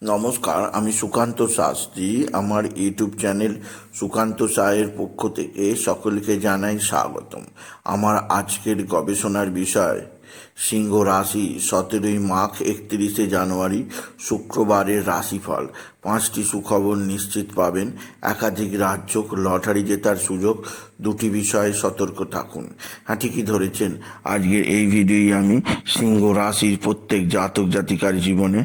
নমস্কার, আমি সুকান্ত শাস্ত্রী। আমার ইউটিউব চ্যানেল সুকান্ত সায়ের পক্ষ থেকে সকলকে জানাই স্বাগতম। আমার আজকের গবেষণার বিষয় সিংহ রাশি 17 মাঘ 31 জানুয়ারি শুক্রবারের রাশিফল। 5টি সুখবর নিশ্চিত পাবেন, একাধিক রাজ্য, লটারি জেতার সুযোগ। 2টি বিষয়ে সতর্ক থাকুন। হ্যাঁ, ঠিকই ধরেছেন। আজকের এই ভিডিওই আমি সিংহ রাশির প্রত্যেক জাতক জাতিকার জীবনে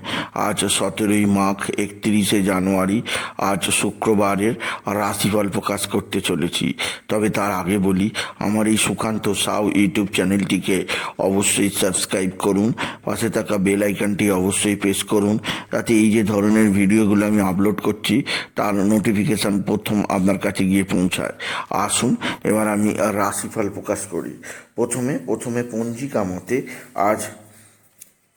আজ 17 মাঘ 31 জানুয়ারি আজ শুক্রবারের রাশিফল প্রকাশ করতে চলেছি। তবে তার আগে বলি, আমার এই সুকান্ত সাউ ইউটিউব চ্যানেলটিকে অবশ্যই সাবস্ক্রাইব করুন, পাশে থাকা বেল আইকনটি অবশ্যই প্রেস করুন, যাতে এই যে ধরনের ভিডিওগুলো আমি আপলোড করছি তার নোটিফিকেশান প্রথম আপনার কাছে গিয়ে পৌঁছায়। আসুন এবার আমি রাশিফল প্রকাশ করি। প্রথমে পঞ্জিকা মতে আজ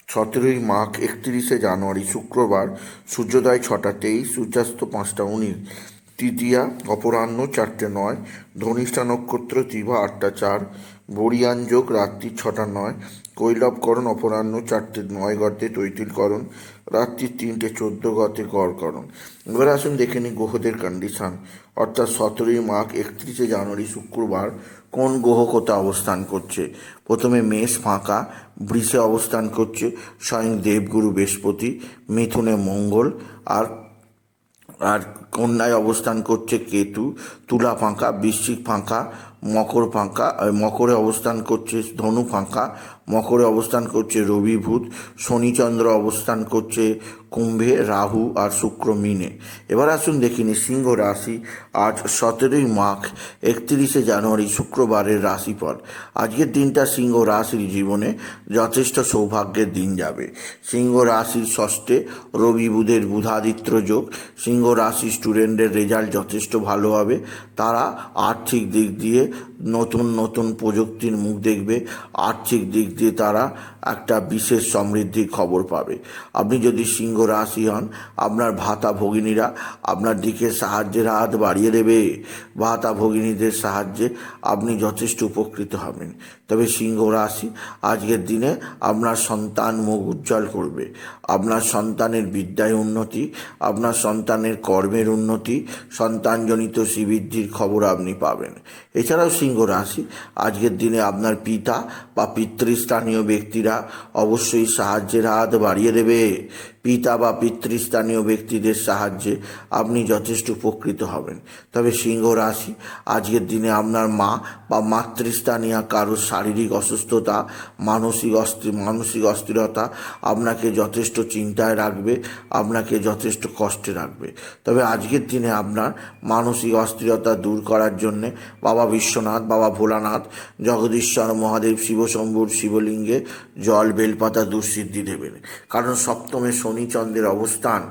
17 মাঘ 31 জানুয়ারি শুক্রবার, সূর্যোদয় 6টা 23, সূর্যাস্ত 5টা 19, তৃতীয়া অপরাহ্ন 4টে 9, ধনিষ্ঠা নক্ষত্র দিবা 8টা 4, বরিয়ান যোগ রাত্রি 6টা 9, কৈলবকরণ অপরাহ্ন 4টে 9 গতে তৈতিলকরণ, রাত্রি 3টে 14 গতে গড়করণ। এবার আসুন দেখে নিই গ্রহদের কন্ডিশন, অর্থাৎ 17 মাঘ 31 জানুয়ারি শুক্রবার কোন গ্রহ কোথায় অবস্থান করছে। প্রথমে মেষ ফাঁকা, বৃষে অবস্থান করছে স্বয়ং দেবগুরু বৃহস্পতি, মিথুনে মঙ্গল, আর আর কন্যায় অবস্থান করছে কেতু, তুলা ফাঁকা, বৃশ্চিক ফাঁকা, মকর ফাঁকা, মকরে অবস্থান করছে ধনু ফাঁকা, মকরে অবস্থান করছে রবি বুধ, শনিচন্দ্র অবস্থান করছে কুম্ভে, রাহু আর শুক্র মিনে। এবার আসুন দেখিনি সিংহ রাশি আজ 17 মাঘ 31 জানুয়ারি শুক্রবারের রাশিফল। আজকের দিনটা সিংহ রাশির জীবনে যথেষ্ট সৌভাগ্যের দিন যাবে। সিংহ রাশির ষষ্ঠে রবি বুধের বুধাদিত্য যোগ। সিংহ রাশির স্টুডেন্টদের রেজাল্ট যথেষ্ট ভালো হবে। তারা আর্থিক দিক দিয়ে নতুন নতুন প্রযুক্তির মুখ দেখবে। আর্থিক দিক দিয়ে তারা একটা বিশেষ সমৃদ্ধির খবর পাবে। আপনি যদি সিংহ রাশি হন, আপনার ভাতা ভগিনীরা আপনার দিকে সাহায্যের হাত বাড়িয়ে দেবে। ভাতা ভগিনীদের সাহায্যে আপনি যথেষ্ট উপকৃত হবেন। তবে সিংহ রাশি আজকের দিনে আপনার সন্তান মুখ উজ্জ্বল করবে। আপনার সন্তানের বিদ্যায় উন্নতি, আপনার সন্তানের কর্মের উন্নতি, সন্তানজনিত শ্রীবৃদ্ধির খবর আপনি পাবেন। এছাড়াও সিংহ রাশি আজকের দিনে আপনার পিতা বা পিতৃস্থানীয় ব্যক্তিরা অবশ্যই সাহায্যের হাত বাড়িয়ে দেবে। পিতা বা পিতৃস্থানীয় ব্যক্তিদের সাহায্যে আপনি যথেষ্ট উপকৃত হবেন। তবে সিংহ রাশি আজকের দিনে আপনার মা বা মাতৃস্থানীয় কারোর শারীরিক অসুস্থতা, মানসিক অস্থিরতা আপনাকে যথেষ্ট চিন্তায় রাখবে, আপনাকে যথেষ্ট কষ্টে রাখবে। তবে আজকের দিনে আপনার মানসিক অস্থিরতা দূর করার জন্যে বাবা বিশ্বনাথ, বাবা ভোলানাথ, জগদীশ্বর মহাদেব, শিবশম্ভুর শিবলিঙ্গে জল বেলপাতা দুঃসিদ্ধি দেবেন। কারণ সপ্তমে শনিচন্দ্রের অবস্থান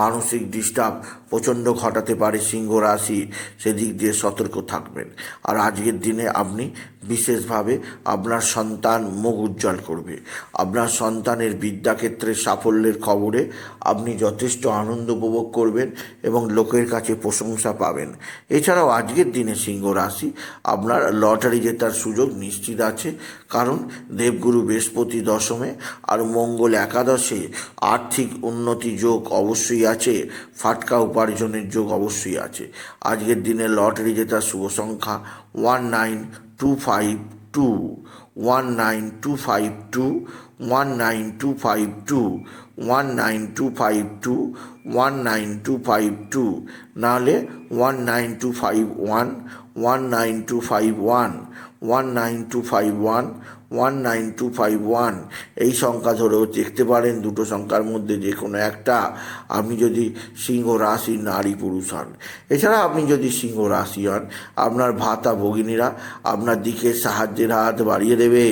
মানসিক ডিস্টার্ব প্রচণ্ড ঘটাতে পারে সিংহ রাশি, সেদিক দিয়ে সতর্ক থাকবেন। আর আজকের দিনে আপনি বিশেষভাবে আপনার সন্তান মুখ উজ্জ্বল করবে। আপনার সন্তানের বিদ্যাক্ষেত্রে সাফল্যের খবরে আপনি যথেষ্ট আনন্দ উপভোগ করবেন এবং লোকের কাছে প্রশংসা পাবেন। এছাড়াও আজকের দিনে সিংহ রাশি আপনার লটারি জেতার সুযোগ নিশ্চিত আছে। কারণ দেবগুরু বৃহস্পতি দশমে আর মঙ্গল একাদশে আর্থিক উন্নতি যোগ অবশ্যই আছে, ফাটকা উপার্জনের যোগ অবশ্যই আছে। আজকের দিনে লটারি জেতার শুভ সংখ্যা 19252, 19252, 19252, 19252, 19252, নাহলে 19251, 19251, 19251, 19251 এই সংখ্যা ধরেও দেখতে পারেন। দুটো সংখ্যার মধ্যে যে কোনো একটা, আপনি যদি সিংহ রাশির নারী পুরুষ হন। এছাড়া আপনি যদি সিংহ রাশি হন, আপনার ভাতা ভগিনীরা আপনার দিকে সাহায্যের হাত বাড়িয়ে দেবে।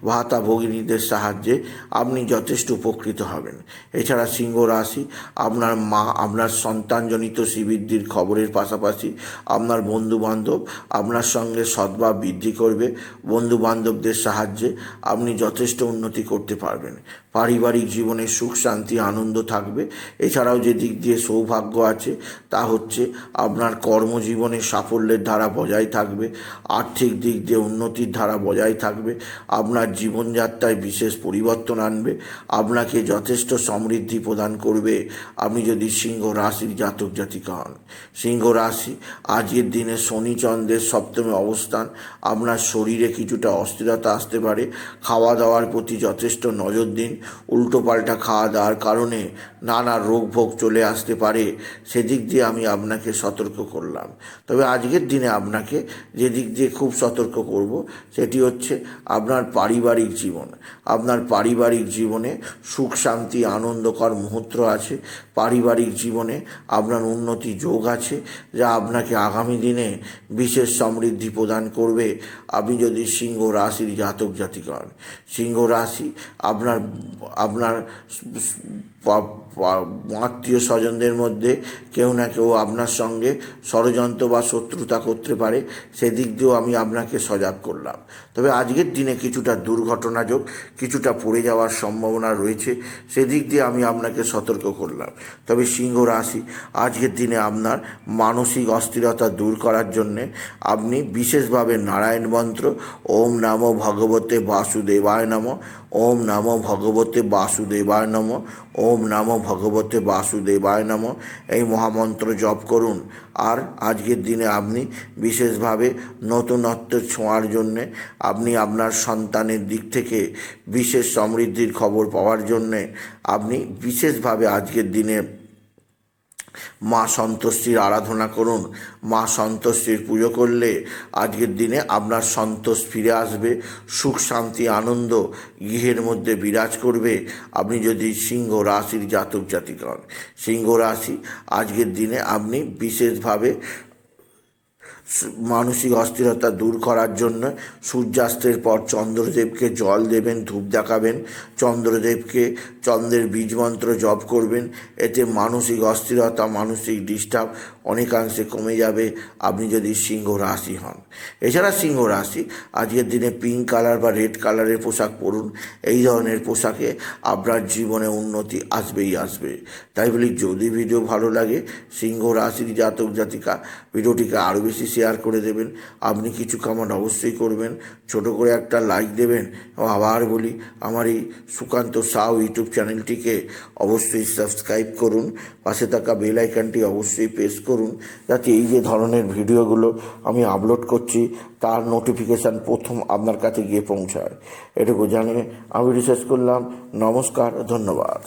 ভাতা ভগিনীদের সাহায্যে আপনি যথেষ্ট উপকৃত হবেন। এছাড়া সিংহ রাশি আপনার মা, আপনার সন্তানজনিত শ্রীবৃদ্ধির খবরের পাশাপাশি আপনার বন্ধুবান্ধব আপনার সঙ্গে সদ্ভাব বৃদ্ধি করবে। বন্ধুবান্ধবদের সাহায্যে সাহায্যে আপনি যথেষ্ট উন্নতি করতে পারবেন। পারিবারিক জীবনে সুখ শান্তি আনন্দ থাকবে। এছাড়াও যে দিক দিয়ে সৌভাগ্য আছে তা হচ্ছে আপনার কর্মজীবনে সাফল্যের ধারা বজায় থাকবে, আর্থিক দিক দিয়ে উন্নতির ধারা বজায় থাকবে, আপনার জীবনযাত্রায় বিশেষ পরিবর্তন আনবে, আপনাকে যথেষ্ট সমৃদ্ধি প্রদান করবে আপনি যদি সিংহ রাশির জাতক জাতিকা হন। সিংহ রাশি, আজকের দিনে শনি চন্দ্রের সপ্তমে অবস্থান আপনার শরীরে কিছুটা অস্থিরতা আসতে পারে। খাওয়া দাওয়ার প্রতি যথেষ্ট নজর দিন। উল্টোপাল্টা খাওয়া দাওয়ার কারণে নানা রোগ ভোগ চলে আসতে পারে, সেদিক দিয়ে আমি আপনাকে সতর্ক করলাম। তবে আজকের দিনে আপনাকে যে দিক দিয়ে খুব সতর্ক করব সেটি হচ্ছে আপনার পারিবারিক জীবন। আপনার পারিবারিক জীবনে সুখ শান্তি আনন্দকর মুহূর্ত আছে। পারিবারিক জীবনে আপনার উন্নতি যোগ আছে, যা আপনাকে আগামী দিনে বিশেষ সমৃদ্ধি প্রদান করবে আপনি যদি সিংহ রাশির জাতক জাতিকা হন। সিংহ রাশি, আপনার আত্মীয় স্বজনদের মধ্যে কেউ না কেউ আপনার সঙ্গে ষড়যন্ত্র বা শত্রুতা করতে পারে, সেদিক দিয়েও আমি আপনাকে সজাগ করলাম। তবে আজকের দিনে কিছুটা দুর্ঘটনাযোগ, কিছুটা পড়ে যাওয়ার সম্ভাবনা রয়েছে, সেদিক দিয়ে আমি আপনাকে সতর্ক করলাম। তবে সিংহ রাশি, আজকের দিনে আপনার মানসিক অস্থিরতা দূর করার জন্যে আপনি বিশেষভাবে নারায়ণ মন্ত্র ওম নমো ভগবতে বাসুদেবায় নমঃ, ওম নমো ভগবতে বাসুদেবায় নমঃ, ওম নমো ভগবতে বাসুদেবায় নমঃ এই মহামন্ত্র জপ করুন। আর আজকের দিনে আপনি বিশেষভাবে নতুনত্বের ছোঁয়ার জন্যে আপনি আপনার সন্তানের দিক থেকে বিশেষ সমৃদ্ধির খবর পাওয়ার জন্যে আপনি বিশেষভাবে আজকের দিনে মা সন্তোষীর আরাধনা করুন। মা সন্তোষীর পুজো করলে আজকের দিনে আপনার সন্তোষ ফিরে আসবে, সুখ শান্তি আনন্দ গৃহের মধ্যে বিরাজ করবে আপনি যদি সিংহ রাশির জাতক জাতিকা হন। সিংহ রাশি, আজকের দিনে আপনি বিশেষভাবে মানসিক অস্থিরতা দূর করার জন্য সূর্যাস্তের পর চন্দ্রদেবকে জল দেবেন, ধূপ দেখাবেন, চন্দ্রদেবকে চন্দ্রের বীজ মন্ত্র জপ করবেন। এতে মানসিক অস্থিরতা, মানসিক ডিস্টার্ব অনেকাংশে কমে যাবে আপনি যদি সিংহ রাশি হন। এছাড়া সিংহ রাশি, আজকের দিনে পিঙ্ক কালার বা রেড কালারের পোশাক পরুন। এই ধরনের পোশাকে আপনার জীবনে উন্নতি আসবেই আসবে। তাই বলি, যদি ভিডিও ভালো লাগে সিংহ রাশির জাতক জাতিকা, ভিডিওটিকে আরও বেশি শেয়ার করে দেবেন। আপনি কিছু কমেন্ট অবশ্যই করবেন, ছোট করে একটা লাইক দেবেন। এবং আবার বলি, আমার এই সুকান্ত সাউ ইউটিউব চ্যানেলটিকে অবশ্যই সাবস্ক্রাইব করুন, পাশে থাকা বেল আইকনটি অবশ্যই প্রেস করুন, যাতে এই যে ধরনের ভিডিওগুলো আমি আপলোড করছি তার নোটিফিকেশান প্রথম আপনার কাছে গিয়ে পৌঁছায়। এটুকু জানিয়ে আমি শেষ করলাম। নমস্কার, ধন্যবাদ।